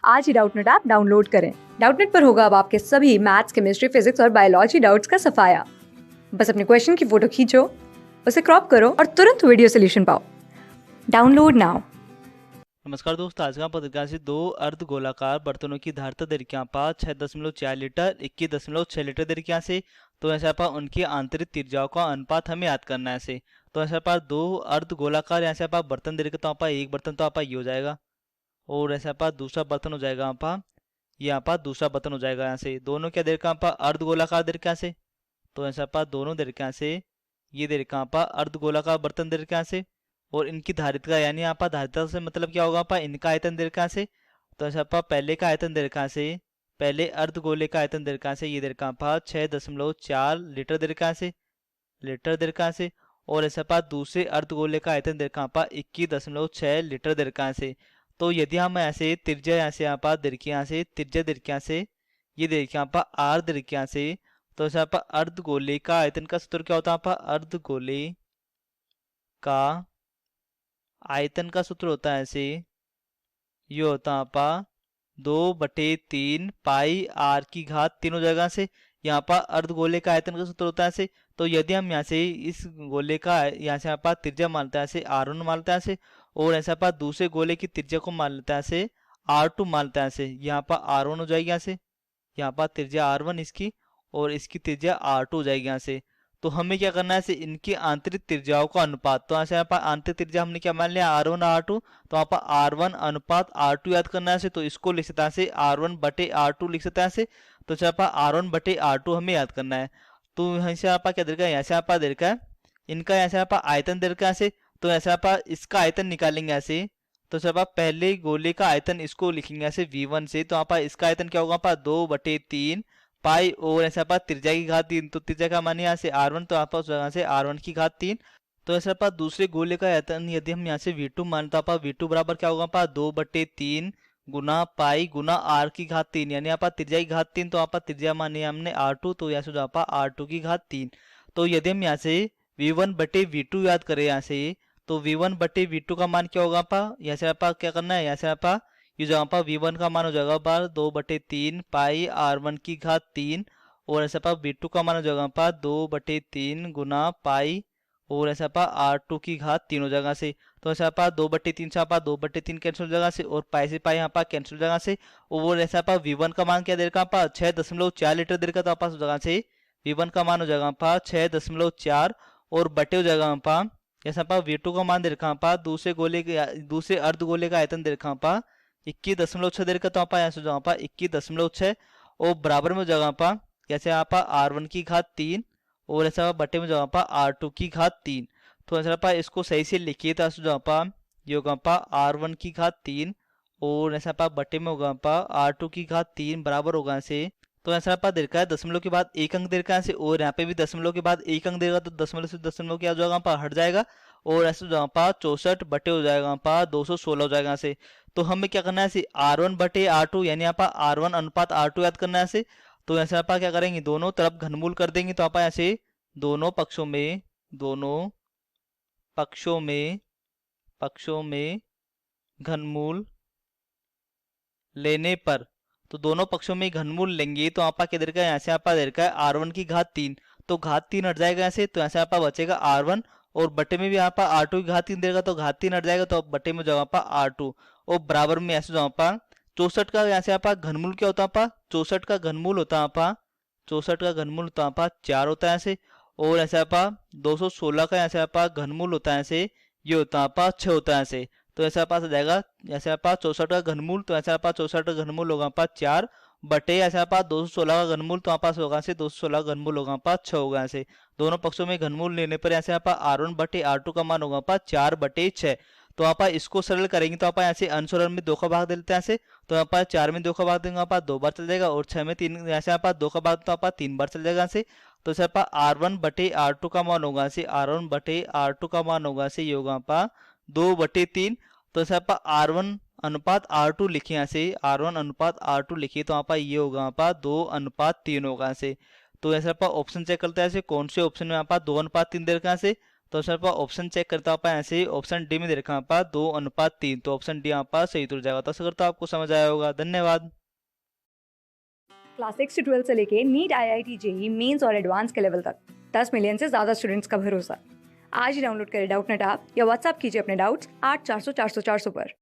आज ही Doubtnut app download करें। Doubtnut पर होगा अब आपके सभी मैथ्स, केमिस्ट्री, फिजिक्स और बायोलॉजी डाउट्स का सफाया। बस अपने क्वेश्चन की फोटो खींचो, उसे क्रॉप करो और तुरंत वीडियो सोल्यूशन पाओ। Download now. नमस्कार दोस्तों, आज का पत्रकार से दो अर्ध गोलाकार बर्तनों की धारिता दरिक्यां पा 6.4 लीटर 21.6 लीटर दरिक्यां से। तो ऐसा पा उनकी आंतरिक त्रिज्याओं का अनुपात हमें याद करना है ऐसे। तो ऐसा पा दो अर्ध गोलाकार यहाँ से आपा बर्तन दरिक्या, तो आपा एक बर्तन तो आपा ये हो जाएगा, और ऐसा पा दूसरा बर्तन हो जाएगा आपा, यहाँ पर दूसरा बर्तन हो जाएगा यहाँ से। दोनों क्या दरिक्यां पा अर्ध गोलाकार दरिक्यां से। तो ऐसा पा दोनों दरिक्यां से ये दरिक्यां पा अर्ध गोलाकार बर्तन दरिक्यां से, और इनकी धारिता यानी यहाँ पर धारिता से मतलब क्या होगा, पा इनका आयतन दीर्घा से। तो ऐसा पा पहले का आयतन दीर्घा से, पहले अर्धगोले का आयतन दीर्घा से ये दीर्घा पा 6.4 लीटर दीर्घा से, लीटर दीर्घा से। और ऐसा पा दूसरे अर्धगोले का आयतन दीर्घा पा 21.6 लीटर दीर्घा से। तो यदि हम ऐसे त्रिज्या यहाँ से यहाँ पा दीर्घिया से त्रिज्या दीर्घिया से ये दीर्घिया पा आर दीर्घिया से। तो ऐसा पा अर्धगोले का आयतन का सूत्र क्या होता है, पा अर्धगोले का आयतन का सूत्र होता है ऐसे, ये होता है आपा 2/3 पाई आर की घात 3 हो जाएगा से। यहाँ पर अर्धगोले का आयतन का सूत्र होता है ऐसे। तो यदि हम यहाँ से इस गोले का यहाँ से आपा त्रिज्या मानते हैं ऐसे R1 मानते हैं ऐसे, और ऐसा आपा दूसरे गोले की त्रिज्या को मान लेता है ऐसे R2 मानता है ऐसे। यहाँ पर R1 हो जाएगी यहाँ से, यहाँ पर त्रिज्या R1 इसकी, और इसकी त्रिज्या R2 हो जाएगी यहाँ से। तो हमें क्या करना है ऐसे इनकी आंतरिक त्रिज्याओं का अनुपात। तो ऐसे यहाँ पर आंतरिक त्रिज्या हमने क्या मान लिया R1 R2, तो यहाँ पर R1 अनुपात R2 याद करना है ऐसे। तो इसको लिख सकता है ऐसे R1/R2 लिख सकता है ऐसे। तो यहाँ पर R1/R2 हमें याद करना है। तो यहाँ से आप क्या देखा, यहाँ से आप देखा है इनका, यहाँ से आप आयतन देखा ऐसे। तो ऐसे आप इसका आयतन निकालेंगे ऐसे। तो जब आप पहले गोले का आयतन इसको लिखेंगे ऐसे V1 से, तो आप इसका आयतन क्या होगा, आप 2/3 पाई, और ऐसे आप त्रिज्या की घात 3। तो त्रिज्या का मान यहाँ से R1, तो आप यहाँ से R1 की घात 3। तो ऐसे आप दूसरे गोले का आयतन यदि हम यहाँ से V2 मानते, आप V2 बराबर क्या होगा, आप 2/3 गुना पाई गुना R की घात 3, यानी आप त्रिज्या की घात 3। तो आप त्रिज्या मानी हमने R2, तो यहाँ से आप R2 की घात 3। तो यदि हम यहाँ से V1/V2 याद करें यहाँ से, तो V1/V2 का मान क्या होगा, आपा यहाँ से आपा क्या करना है, यहाँ से आपा ये जो आपा V1 का मान हो जाएगा बार 2/3 पाई R1 की घात 3, और ऐसा आपा V2 का मान हो जाएगा आपा 2/3 गुना पाई, और ऐसा आपा R2 की घात 3 हो जाएगा से। तो ऐसा आपा 2/3 से आपा 2/3 कैंसिल हो जाएगा से, और पाई से पाई यहाँ पर कैंसिल हो जाएगा से। और ऐसा आपा V1 का मान क्या दे रखा, आपा 6.4 लीटर दे रखा, तो आपा हो जाएगा से V1 का मान हो जाएगा आपा 6.4, और बटे हो जाएगा आपा जैसा आपा V2 का मान दे रखा आपा दूसरे अर्ध गोले का आयतन दे रखा आपा 21.6 दे रखा। तो आपा यहाँ से जो आपा 21.6, और बराबर में हो जाएगा आपा कैसे आपा R1 की घात 3, और ऐसा आपा बटे में जो आपा R2 की घात 3। तो ऐसा आपा इसको सही से लिखिए, तो ऐसा जो आपा ये होगा आपा R1 की घात 3, और ऐसा आपा बटे में होगा आपा R2 की घात 3 बराबर होगा ऐसे। तो ऐसा आपा दे रखा है दशमलव के बाद एक अंक दे रखा है ऐसे, और यहाँ पे भी दशमलव के बाद एक अंक देगा, तो दशमलव से दशमलव क्या हो जाएगा आपा हट जाएगा, और ऐसे जो आपा 64 बटे हो जाएगा आपा 216 हो जाएगा ऐसे। तो हमें क्या करना है ऐसे R1/R2, यानी आपा R1 अनुपात R2 याद करना है ऐसे। तो ऐसे आपा क्या करेंगे, दोनों तरफ घनमूल कर देंगे। तो आपा ऐसे दोनों पक्षों में दोनों पक्षों में घनमूल लेने पर, तो दोनों पक्षों में घनमूल लेंगे, तो आपा क्या दे रखा है, यहाँ से आपा दे रखा है R1 की घात 3। तो घात 3 हट जाएगा ऐसे, तो ऐसे आपा बचेगा R1, और बटे में भी आपा R2 की घात 3 देगा, तो घात 3 हट जाएगा, तो बटे में जो आपा R2, और बराबर में ऐसे जो आपा 64 का यहाँ से आपा घनमूल क्या होता है, आपा 64 का घनमूल होता है आपा 64 का घनमूल होता है आपा 4 होता है ऐसे। और ऐसे आपा 216 का यहाँ से आपा घनमूल होता है ऐसे, ये होता है आपा 6 होता है ऐसे। तो ऐसा पास आ जाएगा, ऐसे आपा 64 का घनमूल, तो ऐसे आपा 64 का घनमूल होगा आपा 4 बटे ऐसे आपा 216 का घनमूल, तो आपा होगा से 216 का घनमूल होगा आपा 6 होगा ऐसे। दोनों पक्षों में घनमूल लेने पर ऐसे आपा R1/R2 का मान होगा आपा 4/6। तो आपा इसको सरल करेंगे, तो आपा ऐसे अंश और हर में 2 का भाग दे देते हैं ऐसे। तो आपा 4 में 2 का भाग देंगे आपा 2 बार चल जाएगा, और 6 में 3 ऐसे आपा 2 का भाग तो आपा 3 बार चल जाएगा ऐसे। तो ऐसे आपा R1/R2 का मान होगा ऐसे, R1/R2 का मान होगा ऐसे, ये होगा आपा 2/3। तो ऐसे आपा R1 अनुपात R2 लिखे यहाँ से, R1 अनुपात R2 लिखिए, तो आपा ये होगा आपा 2:3 होगा ऐसे। तो ऐसे आपा ऑप्शन चेक करते हैं ऐसे, कौन से ऑप्शन में आपा 2:3 दे रखा है ऐसे। तो सर पर ऑप्शन चेक करता आप ऐसे ही ऑप्शन डी में दे रखा आप 2:3, तो ऑप्शन डी आप सही तो जाएगा। तो अगर तो आपको समझ आया होगा। धन्यवाद। क्लास 6 से 12 से लेके नीट, IIT, जेई मेंस और एडवांस के लेवल तक 10 मिलियन से ज्यादा स्टूडेंट्स का भरोसा। आज ही डाउनलोड करें डाउटनेट ऐप या व्हाट्सएप कीजिए अपने डाउट्स 8400 400 400 पर।